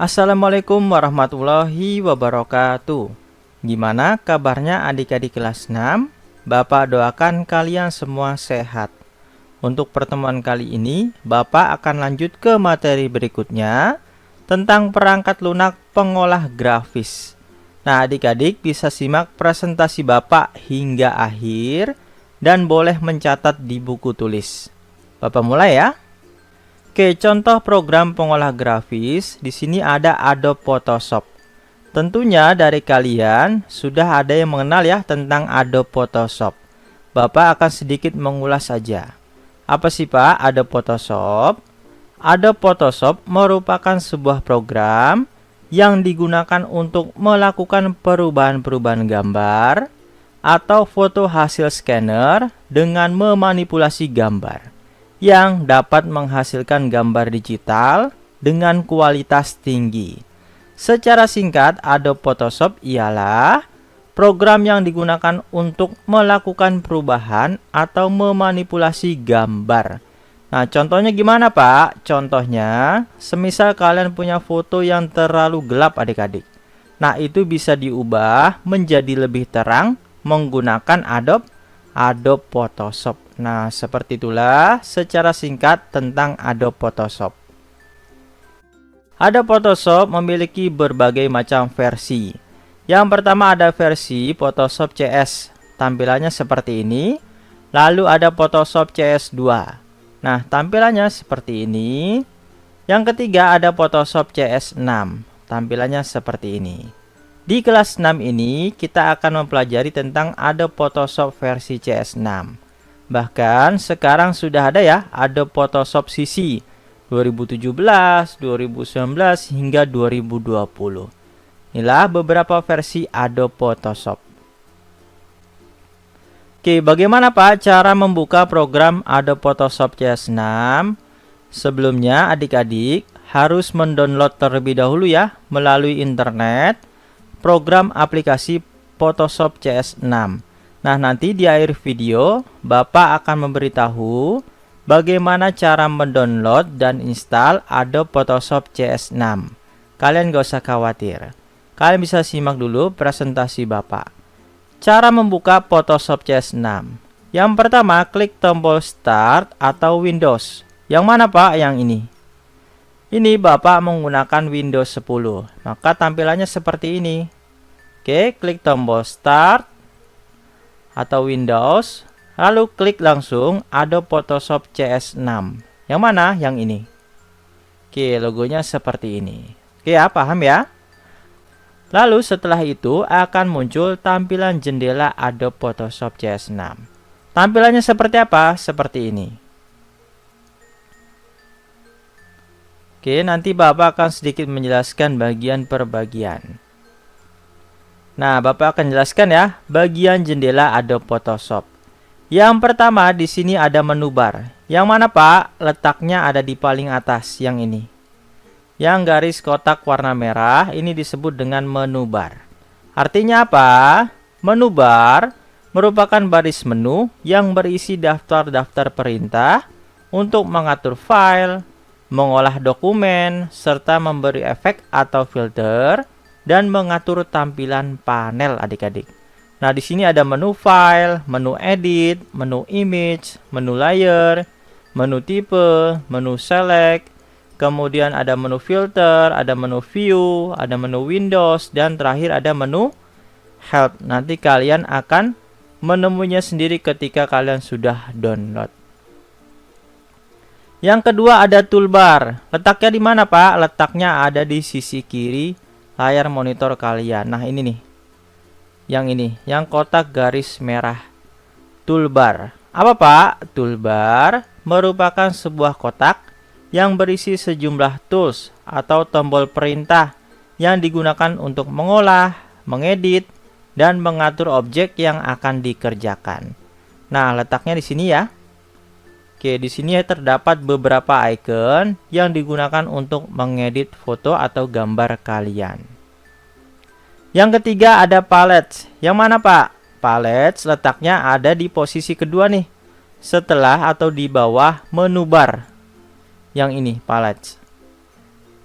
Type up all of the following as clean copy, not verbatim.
Assalamualaikum warahmatullahi wabarakatuh. Gimana kabarnya adik-adik kelas 6? Bapak doakan kalian semua sehat. Untuk pertemuan kali ini, Bapak akan lanjut ke materi berikutnya tentang perangkat lunak pengolah grafis. Nah, adik-adik bisa simak presentasi Bapak hingga akhir dan boleh mencatat di buku tulis. Bapak mulai ya. Oke, contoh program pengolah grafis di sini ada Adobe Photoshop. Tentunya dari kalian sudah ada yang mengenal ya tentang Adobe Photoshop. Bapak akan sedikit mengulas saja. Apa sih Pak Adobe Photoshop? Adobe Photoshop merupakan sebuah program yang digunakan untuk melakukan perubahan-perubahan gambar atau foto hasil scanner dengan memanipulasi gambar yang dapat menghasilkan gambar digital dengan kualitas tinggi. Secara singkat, Adobe Photoshop ialah program yang digunakan untuk melakukan perubahan atau memanipulasi gambar. Nah, contohnya gimana Pak? Contohnya, semisal kalian punya foto yang terlalu gelap adik-adik. Nah, itu bisa diubah menjadi lebih terang menggunakan Adobe Photoshop. Nah, seperti itulah secara singkat tentang Adobe Photoshop. Adobe Photoshop memiliki berbagai macam versi. Yang pertama ada versi Photoshop CS. Tampilannya seperti ini. Lalu ada Photoshop CS2. Nah, tampilannya seperti ini. Yang ketiga ada Photoshop CS6. Tampilannya seperti ini. Di kelas 6 ini kita akan mempelajari tentang Adobe Photoshop versi CS6. Bahkan sekarang sudah ada ya Adobe Photoshop CC 2017, 2019 hingga 2020. Inilah beberapa versi Adobe Photoshop. Oke, bagaimana Pak cara membuka program Adobe Photoshop CS6? Sebelumnya adik-adik harus mendownload terlebih dahulu ya melalui internet program aplikasi Photoshop CS6. Nah, nanti di akhir video, Bapak akan memberitahu bagaimana cara mendownload dan install Adobe Photoshop CS6. Kalian gak usah khawatir. Kalian bisa simak dulu presentasi Bapak. Cara membuka Photoshop CS6. Yang pertama, klik tombol Start atau Windows. Yang mana Pak? Yang ini. Ini Bapak menggunakan Windows 10. Maka tampilannya seperti ini. Oke, klik tombol Start atau Windows, lalu klik langsung Adobe Photoshop CS6. Yang mana? Yang ini. Oke, logonya seperti ini. Oke ya, paham ya? Lalu setelah itu akan muncul tampilan jendela Adobe Photoshop CS6. Tampilannya seperti apa? Seperti ini. Oke, nanti Bapak akan sedikit menjelaskan bagian per bagian. Nah, Bapak akan jelaskan ya bagian jendela Adobe Photoshop. Yang pertama di sini ada menu bar. Yang mana Pak? Letaknya ada di paling atas yang ini. Yang garis kotak warna merah ini disebut dengan menu bar. Artinya apa? Menu bar merupakan baris menu yang berisi daftar-daftar perintah untuk mengatur file, mengolah dokumen, serta memberi efek atau filter dan mengatur tampilan panel adik-adik. Nah, di sini ada menu file, menu edit, menu image, menu layer, menu tipe, menu select, kemudian ada menu filter, ada menu view, ada menu Windows, dan terakhir ada menu help. Nanti kalian akan menemunya sendiri ketika kalian sudah download. Yang kedua ada toolbar. Letaknya di mana Pak? Letaknya ada di sisi kiri layar monitor kalian. Nah, ini nih. Yang ini, yang kotak garis merah. Toolbar. Apa Pak? Toolbar merupakan sebuah kotak yang berisi sejumlah tools atau tombol perintah yang digunakan untuk mengolah, mengedit, dan mengatur objek yang akan dikerjakan. Nah, letaknya di sini ya. Oke, di sini terdapat beberapa icon yang digunakan untuk mengedit foto atau gambar kalian. Yang ketiga ada palette. Yang mana Pak? Palette letaknya ada di posisi kedua nih. Setelah atau di bawah menu bar. Yang ini, palette.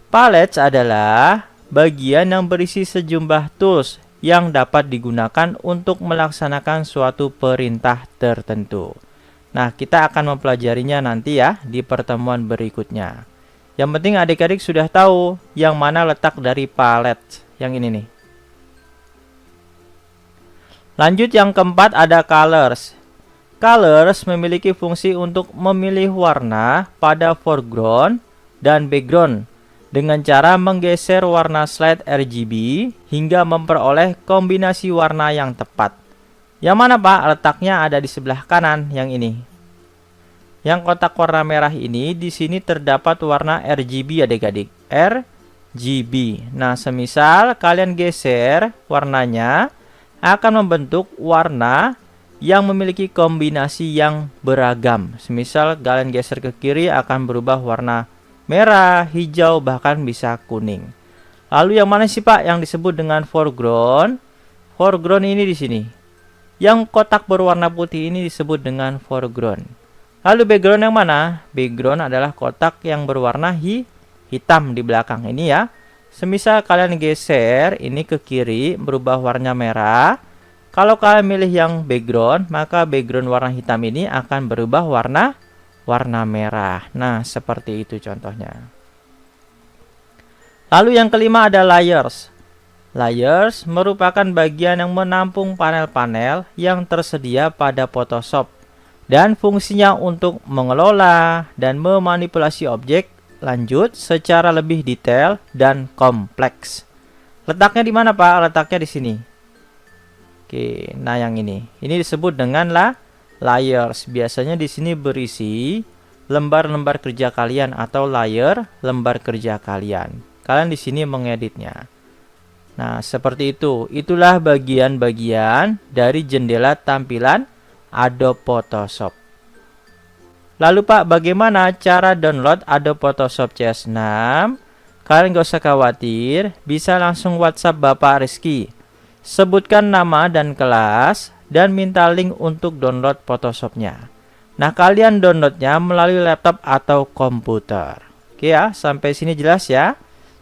Palettes adalah bagian yang berisi sejumlah tools yang dapat digunakan untuk melaksanakan suatu perintah tertentu. Nah, kita akan mempelajarinya nanti ya di pertemuan berikutnya. Yang penting adik-adik sudah tahu yang mana letak dari palette. Yang ini nih. Lanjut yang keempat ada colors. Colors memiliki fungsi untuk memilih warna pada foreground dan background dengan cara menggeser warna slide RGB hingga memperoleh kombinasi warna yang tepat. Yang mana Pak? Letaknya ada di sebelah kanan yang ini. Yang kotak warna merah ini di sini terdapat warna RGB adik-adik. RGB. Nah, semisal kalian geser warnanya akan membentuk warna yang memiliki kombinasi yang beragam. Semisal kalian geser ke kiri akan berubah warna merah, hijau, bahkan bisa kuning. Lalu yang mana sih Pak yang disebut dengan foreground? Foreground ini di sini. Yang kotak berwarna putih ini disebut dengan foreground. Lalu background yang mana? Background adalah kotak yang berwarna hitam di belakang ini ya. Semisal kalian geser ini ke kiri berubah warna merah. Kalau kalian milih yang background, maka background warna hitam ini akan berubah warna merah. Nah, seperti itu contohnya. Lalu yang kelima ada layers. Layers merupakan bagian yang menampung panel-panel yang tersedia pada Photoshop dan fungsinya untuk mengelola dan memanipulasi objek lanjut secara lebih detail dan kompleks. Letaknya di mana Pak? Letaknya di sini. Oke, nah yang ini disebut dengan layers. Biasanya di sini berisi lembar-lembar kerja kalian atau layer lembar kerja kalian. Kalian di sini mengeditnya. Nah, seperti itu. Itulah bagian-bagian dari jendela tampilan Adobe Photoshop. Lalu Pak, bagaimana cara download Adobe Photoshop CS6? Kalian gak usah khawatir, bisa langsung WhatsApp Bapak Rizky. Sebutkan nama dan kelas, dan minta link untuk download Photoshopnya. Nah, kalian downloadnya melalui laptop atau komputer. Oke ya, sampai sini jelas ya.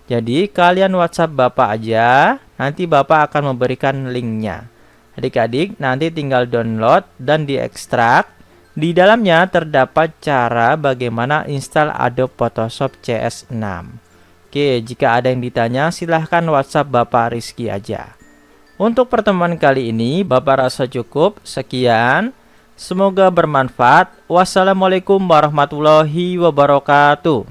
Jadi, kalian WhatsApp Bapak aja, nanti Bapak akan memberikan linknya. Adik-adik, nanti tinggal download dan diekstrak. Di dalamnya terdapat cara bagaimana install Adobe Photoshop CS6. Oke, jika ada yang ditanya silahkan WhatsApp Bapak Rizky aja. Untuk pertemuan kali ini Bapak rasa cukup. Sekian. Semoga bermanfaat. Wassalamualaikum warahmatullahi wabarakatuh.